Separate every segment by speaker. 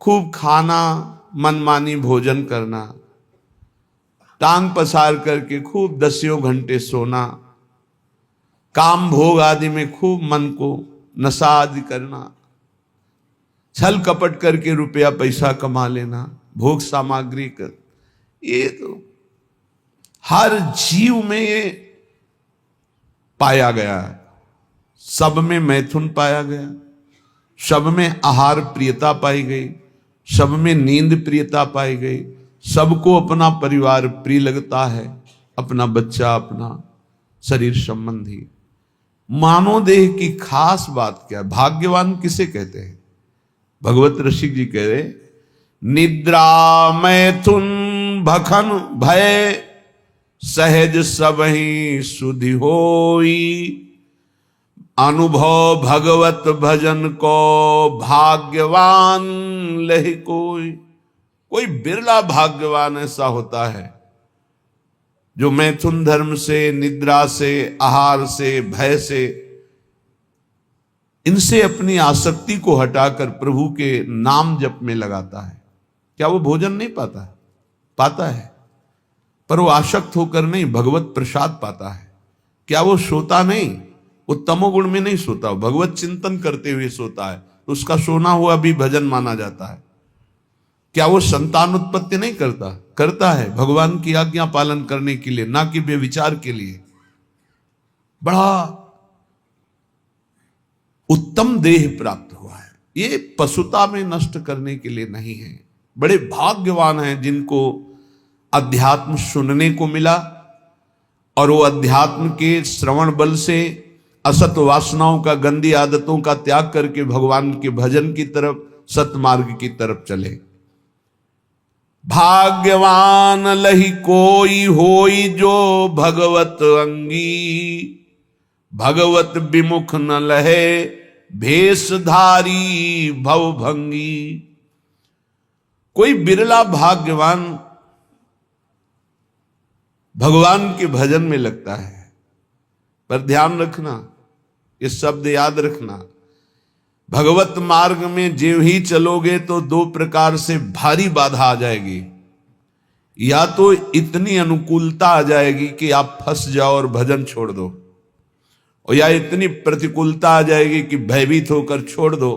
Speaker 1: खूब खाना, मनमानी भोजन करना, टांग पसार करके खूब दसियों घंटे सोना, काम भोग आदि में खूब मन को नशा आदि करना, छल कपट करके रुपया पैसा कमा लेना, भोग सामग्री कर, ये तो हर जीव में ये पाया गया है। सब में मैथुन पाया गया, सब में आहार प्रियता पाई गई, सब में नींद प्रियता पाई गई, सबको अपना परिवार प्रिय लगता है, अपना बच्चा, अपना शरीर संबंधी। मानव देह की खास बात क्या है? भाग्यवान किसे कहते हैं? भगवत ऋषि जी कह रहे, निद्रा मैथुन भखन भय सहज सबहि सुधि होई, अनुभव भगवत भजन को भाग्यवान लहि कोई। कोई बिरला भाग्यवान ऐसा होता है जो मैथुन धर्म से, निद्रा से, आहार से, भय से, इनसे अपनी आसक्ति को हटाकर प्रभु के नाम जप में लगाता है। क्या वो भोजन नहीं पाता है? पाता है, पर वो आसक्त होकर नहीं, भगवत प्रसाद पाता है। क्या वो सोता नहीं? वो तमोगुण में नहीं सोता, भगवत चिंतन करते हुए सोता है, तो उसका सोना हुआ भी भजन माना जाता है। क्या वो संतान उत्पत्ति नहीं करता? करता है, भगवान की आज्ञा पालन करने के लिए, ना कि व्यभिचार के लिए। बड़ा उत्तम देह प्राप्त हुआ है, ये पशुता में नष्ट करने के लिए नहीं है। बड़े भाग्यवान हैं जिनको अध्यात्म सुनने को मिला, और वो अध्यात्म के श्रवण बल से असत वासनाओं का, गंदी आदतों का त्याग करके भगवान के भजन की तरफ, सतमार्ग की तरफ चले। भाग्यवान लही कोई होई जो भगवत अंगी, भगवत विमुख न लहे भेषधारी भवभंगी। कोई बिरला भाग्यवान भगवान के भजन में लगता है। पर ध्यान रखना, ये शब्द याद रखना, भगवत मार्ग में जो ही चलोगे तो दो प्रकार से भारी बाधा आ जाएगी। या तो इतनी अनुकूलता आ जाएगी कि आप फंस जाओ और भजन छोड़ दो, और या इतनी प्रतिकूलता आ जाएगी कि भयभीत होकर छोड़ दो।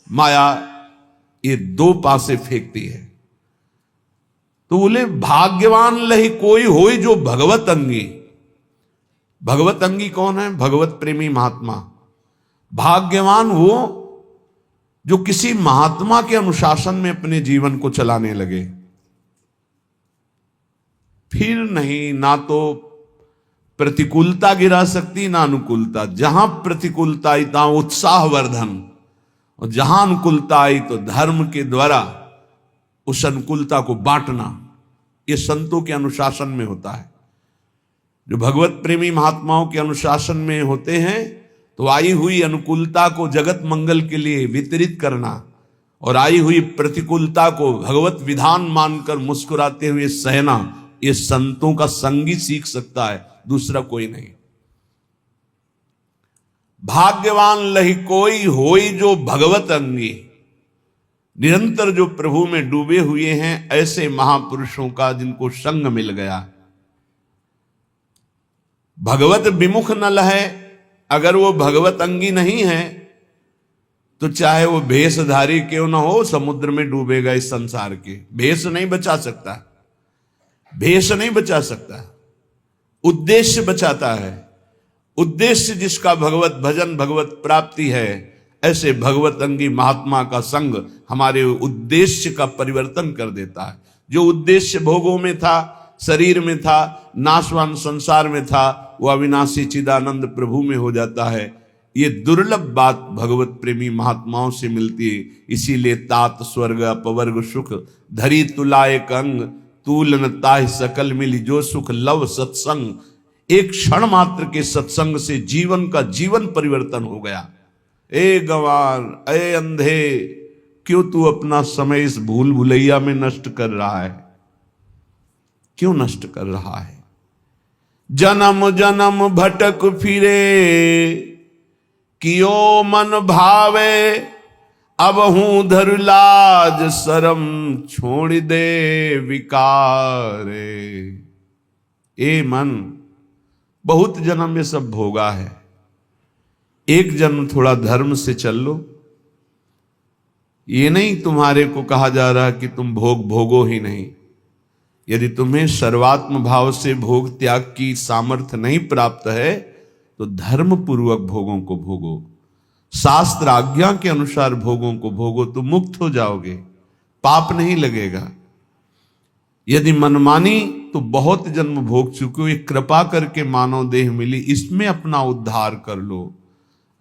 Speaker 1: माया ये दो पासे फेंकती है। तो बोले भाग्यवान लही कोई होई जो भगवत अंगी। भगवत अंगी कौन है? भगवत प्रेमी महात्मा। भाग्यवान वो जो किसी महात्मा के अनुशासन में अपने जीवन को चलाने लगे। फिर नहीं, ना तो प्रतिकूलता गिरा सकती, ना अनुकूलता। जहां प्रतिकूलता आई तहां उत्साहवर्धन, और जहां अनुकूलता आई तो धर्म के द्वारा उस अनुकूलता को बांटना। ये संतों के अनुशासन में होता है। जो भगवत प्रेमी महात्माओं के अनुशासन में होते हैं तो आई हुई अनुकूलता को जगत मंगल के लिए वितरित करना, और आई हुई प्रतिकूलता को भगवत विधान मानकर मुस्कुराते हुए सहना, ये संतों का संगी सीख सकता है, दूसरा कोई नहीं। भाग्यवान लही कोई होई जो भगवत अंगी। निरंतर जो प्रभु में डूबे हुए हैं, ऐसे महापुरुषों का जिनको संग मिल गया। भगवत विमुख न लहे, अगर वो भगवत अंगी नहीं है तो चाहे वो भेषधारी क्यों ना हो, समुद्र में डूबेगा। इस संसार के भेष नहीं बचा सकता, भेष नहीं बचा सकता, उद्देश्य बचाता है। उद्देश्य जिसका भगवत भजन, भगवत प्राप्ति है, ऐसे भगवत अंगी महात्मा का संग हमारे उद्देश्य का परिवर्तन कर देता है। जो उद्देश्य भोगों में था, शरीर में था, नाशवान संसार में था, वो अविनाशी चिदानंद प्रभु में हो जाता है। ये दुर्लभ बात भगवत प्रेमी महात्माओं से मिलती है। इसीलिए तात स्वर्ग अपवर्ग सुख धरी तुलायक अंग, तूल न ताहि सकल मिली जो सुख लव सत्संग। एक क्षण मात्र के सत्संग से जीवन का जीवन परिवर्तन हो गया। ए गंवार, ए अंधे, क्यों तू अपना समय इस भूल भुलैया में नष्ट कर रहा है? क्यों नष्ट कर रहा है? जन्म जन्म भटक फिरे, कियो मन भावे अब हूं धर लाज शरम छोड़ दे विकारे। ए मन, बहुत जन्म ये सब भोगा है, एक जन्म थोड़ा धर्म से चल लो। ये नहीं तुम्हारे को कहा जा रहा कि तुम भोग भोगो ही नहीं। यदि तुम्हें सर्वात्म भाव से भोग त्याग की सामर्थ्य नहीं प्राप्त है तो धर्म पूर्वक भोगों को भोगो, शास्त्र आज्ञा के अनुसार भोगों को भोगो, तो मुक्त हो जाओगे, पाप नहीं लगेगा। यदि मनमानी तो बहुत जन्म भोग चुके हो, ये कृपा करके मानव देह मिली, इसमें अपना उद्धार कर लो।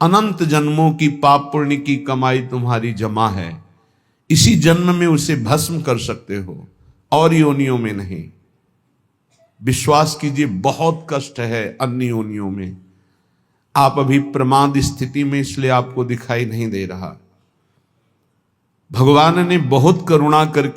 Speaker 1: अनंत जन्मों की पाप पुण्य की कमाई तुम्हारी जमा है, इसी जन्म में उसे भस्म कर सकते हो और योनियों में नहीं। विश्वास कीजिए, बहुत कष्ट है अन्य योनियों में। आप अभी प्रमाद स्थिति में, इसलिए आपको दिखाई नहीं दे रहा। भगवान ने बहुत करुणा करके